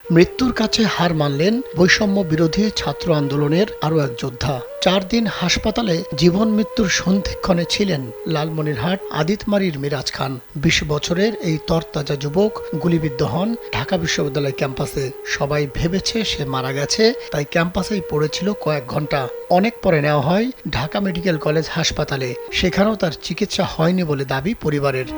মৃত্যুর কাছে হার মানলেন বৈষম্য বিরোধী ছাত্র আন্দোলনের আরও এক যোদ্ধা। 4 দিন হাসপাতালে জীবন মৃত্যুর সন্ধিক্ষণে ছিলেন লালমনিরহাট আদিতমারীর মিরাজ খান। 20 বছরের এই তরতাজা যুবক গুলিবিদ্ধ হন ঢাকা বিশ্ববিদ্যালয় ক্যাম্পাসে। সবাই ভেবেছে সে মারা গেছে, তাই ক্যাম্পাসেই পড়েছিল কয়েক ঘন্টা। অনেক পরে নেওয়া হয় ঢাকা মেডিকেল কলেজ হাসপাতালে। সেখানেও তার চিকিৎসা হয়নি বলে দাবি পরিবারের।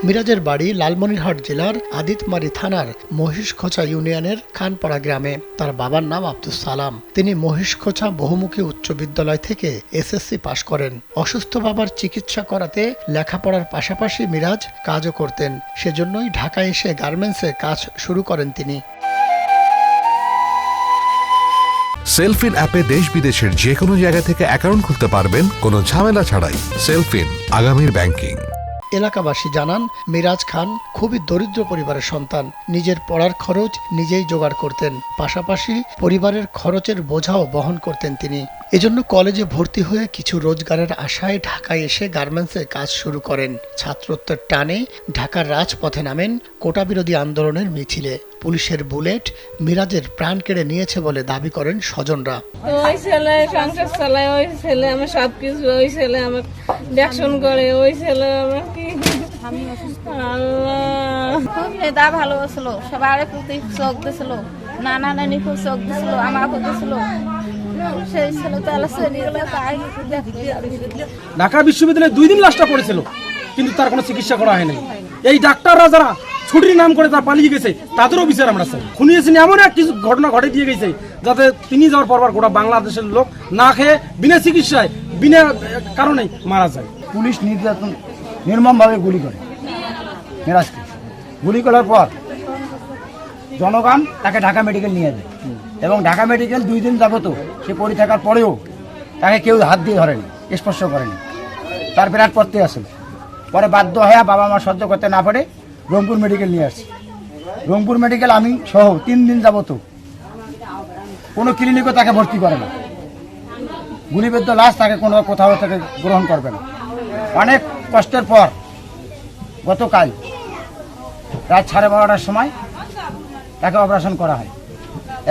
মিরাজের বাড়ি লালমনিরহাট জেলার আদিতমারী থানার মহিষখোঁচা ইউনিয়নের খানপাড়া গ্রামে। তার বাবার নাম আব্দুস সালাম। তিনি মহিষখোঁচা বহুমুখী উচ্চ বিদ্যালয় থেকে এসএসসি পাশ করেন। অসুস্থ বাবার চিকিৎসা করাতে লেখাপড়ার পাশাপাশি মিরাজ কাজও করতেন। সেজন্যই ঢাকায় এসে গার্মেন্টসে কাজ শুরু করেন তিনি। সেলফিন অ্যাপে দেশ বিদেশের যে কোনো জায়গা থেকে অ্যাকাউন্ট খুলতে পারবেন কোনো ঝামেলা ছাড়াই। সেলফিন, আগামীর ব্যাংকিং। এলাকাবাসী জানান, মিরাজ খান খুবই দরিদ্র পরিবারের সন্তান। নিজের পড়ার খরচ নিজেই জোগাড় করতেন, পাশাপাশি পরিবারের খরচের বোঝাও বহন করতেন তিনি। এজন্য কলেজে ভর্তি হয়ে কিছু রোজগারের আশায় ঢাকায় এসে গার্মেন্টসে কাজ শুরু করেন। ছাত্রত্বের টানে ঢাকার রাজপথে নামেন কোটা বিরোধী আন্দোলনের মিছিলে। পুলিশের বুলেট মিরাজের প্রাণ কেড়ে নিয়েছে বলে দাবি করেন স্বজনরা। ওই ছেলে সংসার চালায়, ওই ছেলে আমার সবকিছু, ওই ছেলে আমার দেখশন করে, ওই ছেলে আমার কি মেয়েটা ভালো ছিল, সবার প্রতি চোখ দিছিল, নানা নানি খুব চোখ দিছিল, আমার দিছিল। সেই ছেলে তো ঢাকা বিশ্ববিদ্যালয়ে 2 দিন লাশটা পড়েছিল, কিন্তু তার কোনো চিকিৎসা করা হয়নি। এই ডাক্তাররা যারা ছুটির নাম করে তারা পালিয়ে গেছে, তাদেরও বিচার আমরা চাই। খুনিয়েছেন এমন এক কিছু ঘটনা ঘটে দিয়ে গেছে, যাতে তিনি যাওয়ার পরবার গোটা বাংলাদেশের লোক না খেয়ে বিনা চিকিৎসায় বিনা কারণে মারা যায়। পুলিশ নির্যাতন নির্মমভাবে গুলি করে মিরাজকে। গুলি করার পর জনগণ তাকে ঢাকা মেডিকেল নিয়ে যায়, এবং ঢাকা মেডিকেল 2 দিন যাবত সে পড়ে থাকার পরেও তাকে কেউ হাত দিয়ে ধরেনি, স্পর্শ করেনি। তার বিরাট পড়তে আসলে পরে বাধ্য হয়ে বাবা মা সহ্য করতে না পারে রংপুর মেডিকেল নিয়ে আসছে। রংপুর মেডিকেল আমি সহ 3 দিন যাবত কোনো ক্লিনিকও তাকে ভর্তি করে না। গুলিবিদ্ধ লাশ তাকে কোনো কোথাও থেকে গ্রহণ করবে না। অনেক কষ্টের পর গতকাল রাত 12:30টার সময় তাকে অপারেশন করা হয়,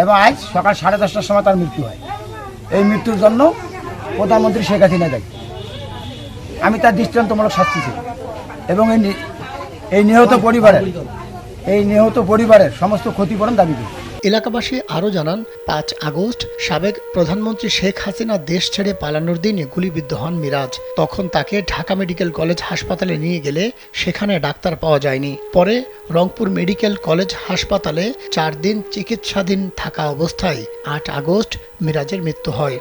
এবং আজ সকাল 10:30টার সময় তার মৃত্যু হয়। এই মৃত্যুর জন্য প্রধানমন্ত্রী শেখ হাসিনা দায়ী। আমি তার দৃষ্টান্তমূলক শাস্তি চাই, এবং এই নিহত পরিবারের সমস্ত ক্ষতিপূরণ দাবি করি। এলাকাবাসী আরও জানান, 5 আগস্ট সাবেক প্রধানমন্ত্রী শেখ হাসিনা দেশ ছেড়ে পালানোর দিনে গুলিবিদ্ধ হন মিরাজ। তখন তাকে ঢাকা মেডিকেল কলেজ হাসপাতালে নিয়ে গেলে সেখানে ডাক্তার পাওয়া যায়নি। পরে রংপুর মেডিকেল কলেজ হাসপাতালে 4 দিন চিকিৎসাধীন থাকা অবস্থায় 8 আগস্ট মিরাজের মৃত্যু হয়।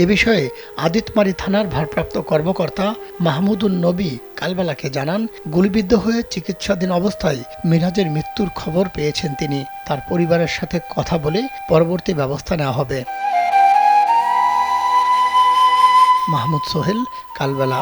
এ বিষয়ে আদিতমারী থানার ভারপ্রাপ্ত কর্মকর্তা মাহমুদুন নবী কালবেলাকে জানান, গুলিবিদ্ধ হয়ে চিকিৎসাধীন অবস্থায় মিরাজের মৃত্যুর খবর পেয়েছেন তিনি। তার পরিবারের সাথে কথা বলে পরবর্তী ব্যবস্থা নেওয়া হবে। মাহমুদ সোহেল, কালবেলা।